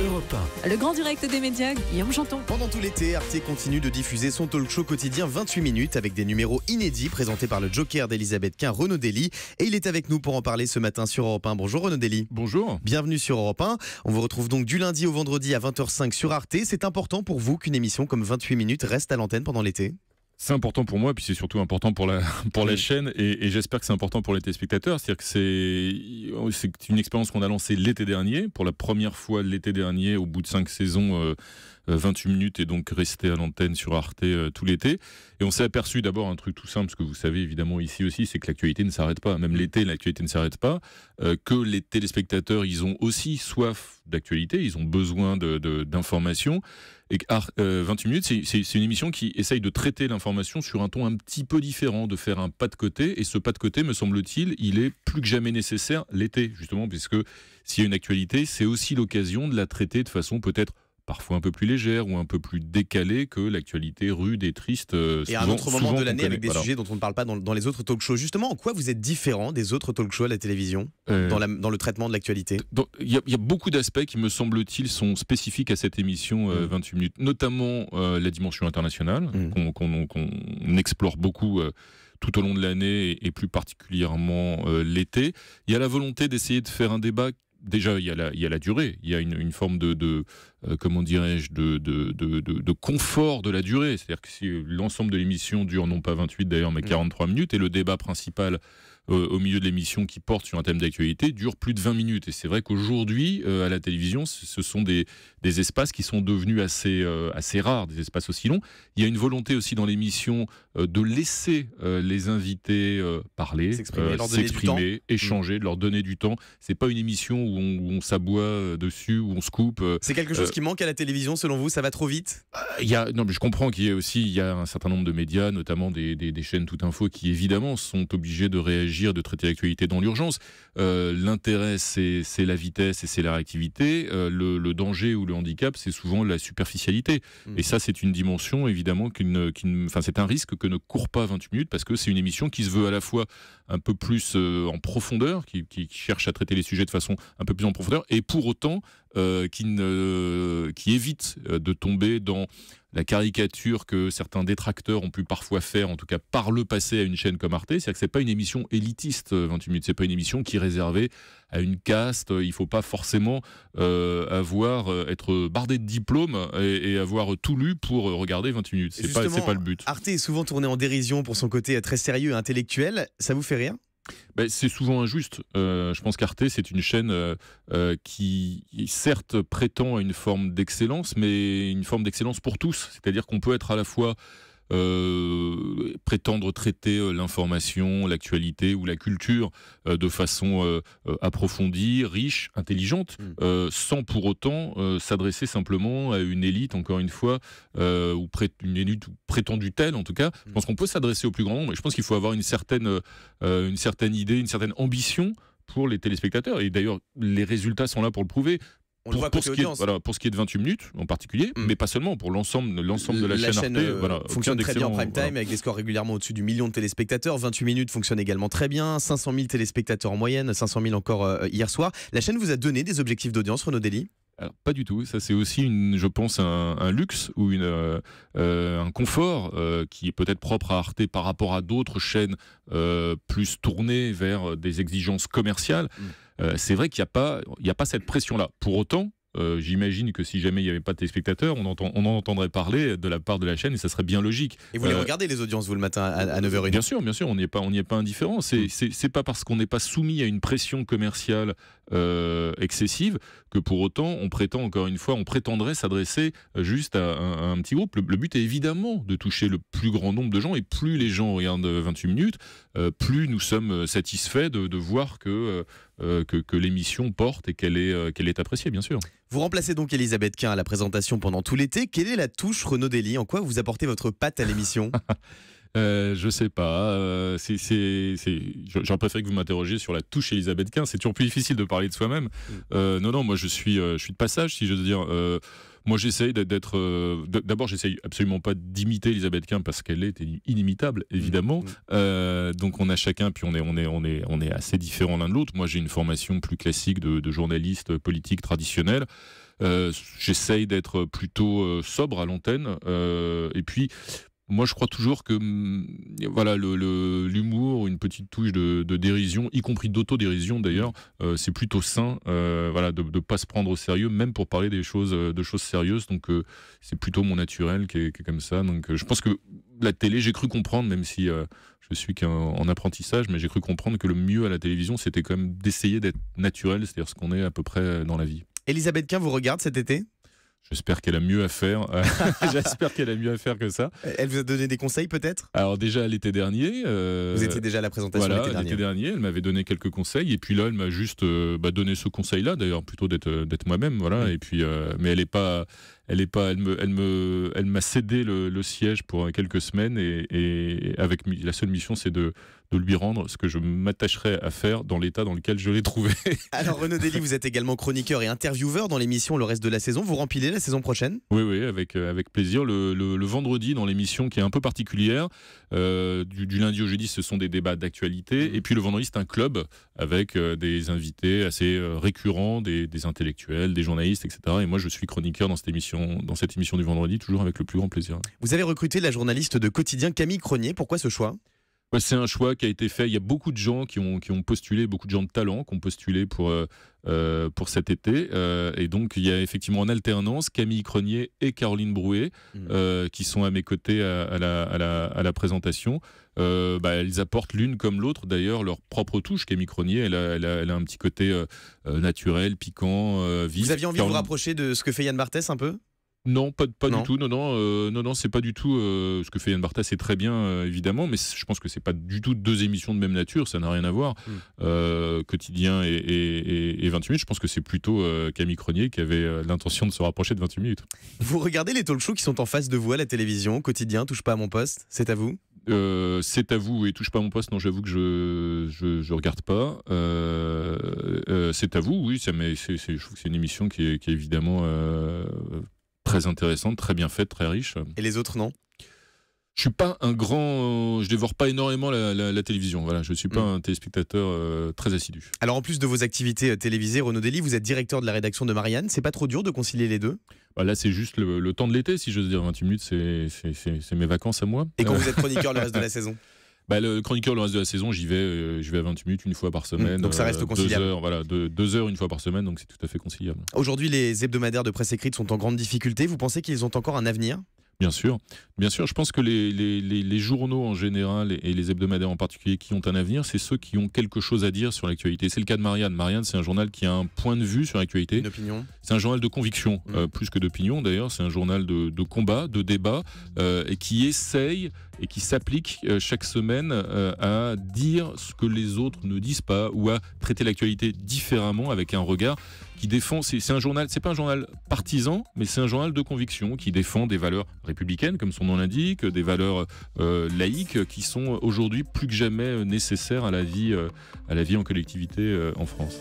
Europe 1. Le grand direct des médias, Guillaume Janton. Pendant tout l'été, Arte continue de diffuser son talk show quotidien 28 minutes avec des numéros inédits présentés par le Joker d'Elisabeth Quint, Renaud Dely. Et il est avec nous pour en parler ce matin sur Europe 1. Bonjour Renaud Dely. Bonjour. Bienvenue sur Europe 1. On vous retrouve donc du lundi au vendredi à 20h05 sur Arte. C'est important pour vous qu'une émission comme 28 minutes reste à l'antenne pendant l'été ? C'est important pour moi, puis c'est surtout important pour la chaîne, et j'espère que c'est important pour les téléspectateurs. C'est-à-dire que c'est une expérience qu'on a lancée l'été dernier, pour la première fois l'été dernier, au bout de 5 saisons, 28 minutes, et donc resté à l'antenne sur Arte tout l'été. Et on s'est aperçu d'abord un truc tout simple, ce que vous savez évidemment ici aussi, c'est que l'actualité ne s'arrête pas. Même l'été, l'actualité ne s'arrête pas. Que les téléspectateurs, ils ont aussi soif d'actualité, ils ont besoin d'informations. Et 28 minutes, c'est une émission qui essaye de traiter l'information sur un ton un petit peu différent, de faire un pas de côté. Et ce pas de côté, me semble-t-il, il est plus que jamais nécessaire l'été, justement, puisque s'il y a une actualité, c'est aussi l'occasion de la traiter de façon peut-être parfois un peu plus légère ou un peu plus décalée que l'actualité rude et triste. Et à un autre moment de l'année avec des sujets dont on ne parle pas dans les autres talk shows. Justement, en quoi vous êtes différent des autres talk shows à la télévision dans le traitement de l'actualité ? Il y a beaucoup d'aspects qui, me semble-t-il, sont spécifiques à cette émission 28 minutes, notamment la dimension internationale, qu'on explore beaucoup tout au long de l'année et plus particulièrement l'été. Il y a la volonté d'essayer de faire un débat. Déjà, il y a la durée, il y a une forme comment dirais-je, de confort de la durée. C'est-à-dire que si l'ensemble de l'émission dure non pas 28 d'ailleurs, mais 43 minutes, et le débat principal au milieu de l'émission qui porte sur un thème d'actualité dure plus de 20 minutes. Et c'est vrai qu'aujourd'hui, à la télévision, ce sont des espaces qui sont devenus assez rares, des espaces aussi longs. Il y a une volonté aussi dans l'émission de laisser les invités parler, s'exprimer, échanger, de leur donner du temps. C'est pas une émission où on s'aboie dessus, où on se coupe. C'est quelque chose qui manque à la télévision, selon vous ? Ça va trop vite ? Non, mais je comprends qu'il y a un certain nombre de médias, notamment des chaînes Tout Info, qui évidemment sont obligés de réagir, de traiter l'actualité dans l'urgence. L'intérêt, c'est la vitesse et c'est la réactivité. Le danger ou le handicap, c'est souvent la superficialité. Et ça, c'est une dimension, évidemment, c'est un risque que ne court pas 28 minutes, parce que c'est une émission qui se veut à la fois un peu plus en profondeur, qui cherche à traiter les sujets de façon un peu plus en profondeur, et pour autant qui évite de tomber dans la caricature que certains détracteurs ont pu parfois faire, en tout cas par le passé, à une chaîne comme Arte. C'est-à-dire que c'est pas une émission élitiste, 28 minutes. C'est pas une émission qui est réservée à une caste. Il faut pas forcément être bardé de diplômes et avoir tout lu pour regarder 28 minutes. C'est pas le but. Arte est souvent tourné en dérision pour son côté très sérieux et intellectuel. Ça vous fait rire ? C'est souvent injuste. Je pense qu'Arte, c'est une chaîne qui, certes, prétend à une forme d'excellence, mais une forme d'excellence pour tous. C'est-à-dire qu'on peut être à la fois prétendre traiter l'information, l'actualité ou la culture de façon approfondie, riche, intelligente, sans pour autant s'adresser simplement à une élite, encore une fois, ou une élite prétendue telle, en tout cas. Je pense qu'on peut s'adresser au plus grand nombre, et je pense qu'il faut avoir une certaine idée, une certaine ambition pour les téléspectateurs. Et d'ailleurs, les résultats sont là pour le prouver. Pour ce qui est de 28 minutes en particulier, mais pas seulement, pour l'ensemble de la chaîne Arte. Fonctionne très bien en prime time, avec des scores régulièrement au-dessus du million de téléspectateurs. 28 minutes fonctionne également très bien, 500 000 téléspectateurs en moyenne, 500 000 encore hier soir. La chaîne vous a donné des objectifs d'audience, Renaud Dely ? Alors, pas du tout. Ça, c'est aussi, je pense, un luxe ou un confort qui est peut-être propre à Arte par rapport à d'autres chaînes plus tournées vers des exigences commerciales. C'est vrai qu'il n'y a pas cette pression-là. Pour autant, j'imagine que si jamais il n'y avait pas de téléspectateurs, on en entendrait parler de la part de la chaîne, et ça serait bien logique. Et vous les regardez, les audiences, vous, le matin à 9h30 ? Bien sûr, on n'y est pas indifférent. C'est pas parce qu'on n'est pas soumis à une pression commerciale excessive que pour autant on prétendrait s'adresser juste à un petit groupe. Le but est évidemment de toucher le plus grand nombre de gens, et plus les gens regardent 28 minutes, plus nous sommes satisfaits de voir que l'émission porte et qu'elle est appréciée, bien sûr. Vous remplacez donc Elisabeth Quint à la présentation pendant tout l'été. Quelle est la touche Renaud Dely ? En quoi vous apportez votre patte à l'émission ? Je sais pas. J'aurais préféré que vous m'interrogiez sur la touche Elisabeth Quint. C'est toujours plus difficile de parler de soi-même. Non, moi je suis de passage, si je veux dire. Moi, j'essaye d'être. D'abord, j'essaye absolument pas d'imiter Elisabeth Quint parce qu'elle est inimitable, évidemment. Donc, on a chacun, puis on est assez différents l'un de l'autre. Moi, j'ai une formation plus classique de journaliste politique traditionnel. J'essaye d'être plutôt sobre à l'antenne. Et puis, moi, je crois toujours que voilà, l'humour, une petite touche de dérision, y compris d'autodérision d'ailleurs, c'est plutôt sain, voilà, de ne pas se prendre au sérieux, même pour parler de choses sérieuses. Donc, c'est plutôt mon naturel qui est comme ça. Donc, je pense que la télé, j'ai cru comprendre, même si je suis qu'en apprentissage, mais j'ai cru comprendre que le mieux à la télévision, c'était quand même d'essayer d'être naturel, c'est-à-dire ce qu'on est à peu près dans la vie. Elisabeth Quint vous regarde cet été ? J'espère qu'elle a mieux à faire. J'espère qu'elle a mieux à faire que ça. Elle vous a donné des conseils peut-être ? Alors déjà l'été dernier. Vous étiez déjà à la présentation l'été dernier. Elle m'avait donné quelques conseils et puis là elle m'a juste donné ce conseil-là d'ailleurs plutôt d'être moi-même, voilà. Et puis mais elle m'a cédé le siège pour quelques semaines et avec la seule mission c'est de lui rendre ce que je m'attacherai à faire dans l'état dans lequel je l'ai trouvé. Alors Renaud Dely, vous êtes également chroniqueur et intervieweur dans l'émission le reste de la saison. Vous rempilez la saison prochaine ? Oui, avec plaisir. Le vendredi dans l'émission qui est un peu particulière. Du lundi au jeudi, ce sont des débats d'actualité. Et puis le vendredi, c'est un club avec des invités assez récurrents, des intellectuels, des journalistes, etc. Et moi, je suis chroniqueur dans cette émission du vendredi, toujours avec le plus grand plaisir. Vous avez recruté la journaliste de Quotidien Camille Cronier. Pourquoi ce choix ? C'est un choix qui a été fait. Il y a beaucoup de gens qui ont postulé, beaucoup de gens de talent qui ont postulé pour cet été. Et donc, il y a effectivement en alternance Camille Cronier et Caroline Brouet qui sont à mes côtés à la présentation. Elles apportent l'une comme l'autre, d'ailleurs, leur propre touche. Camille Cronier, elle a un petit côté naturel, piquant, vif. Vous aviez envie de vous rapprocher de ce que fait Yann Barthès un peu ? Non, pas du tout. Non, c'est pas du tout ce que fait Yann Barthès, c'est très bien évidemment, mais je pense que c'est pas du tout deux émissions de même nature, ça n'a rien à voir. Quotidien et 28 minutes, je pense que c'est plutôt Camille Cronier qui avait l'intention de se rapprocher de 28 minutes. Vous regardez les talk shows qui sont en face de vous à la télévision, Quotidien, Touche pas à mon poste, c'est à vous ? C'est à vous et Touche pas à mon poste, non, j'avoue que je regarde pas. C'est à vous, oui, je trouve que c'est une émission qui est évidemment très intéressante, très bien faite, très riche. Et les autres, non ? Je suis pas un grand, je dévore pas énormément la télévision. Voilà, je suis pas un téléspectateur très assidu. Alors en plus de vos activités télévisées, Renaud Dely, vous êtes directeur de la rédaction de Marianne. C'est pas trop dur de concilier les deux ? Là, c'est juste le temps de l'été, si j'ose dire. 28 minutes, c'est mes vacances à moi. Et quand vous êtes chroniqueur le reste de la saison ? Le chroniqueur le reste de la saison, j'y vais à 28 minutes une fois par semaine. Donc ça reste conciliable. 2 heures, voilà, 2 heures une fois par semaine, donc c'est tout à fait conciliable. Aujourd'hui, les hebdomadaires de presse écrite sont en grande difficulté. Vous pensez qu'ils ont encore un avenir ? Bien sûr. Je pense que les journaux en général et les hebdomadaires en particulier qui ont un avenir, c'est ceux qui ont quelque chose à dire sur l'actualité. C'est le cas de Marianne. Marianne, c'est un journal qui a un point de vue sur l'actualité. Une opinion. C'est un journal de conviction, plus que d'opinion d'ailleurs. C'est un journal de combat, de débat, et qui essaye et qui s'applique chaque semaine à dire ce que les autres ne disent pas ou à traiter l'actualité différemment avec un regard qui défend. C'est un journal, c'est pas un journal partisan, mais c'est un journal de conviction qui défend des valeurs républicaines, comme son nom l'indique, des valeurs laïques qui sont aujourd'hui plus que jamais nécessaires à la vie en collectivité en France.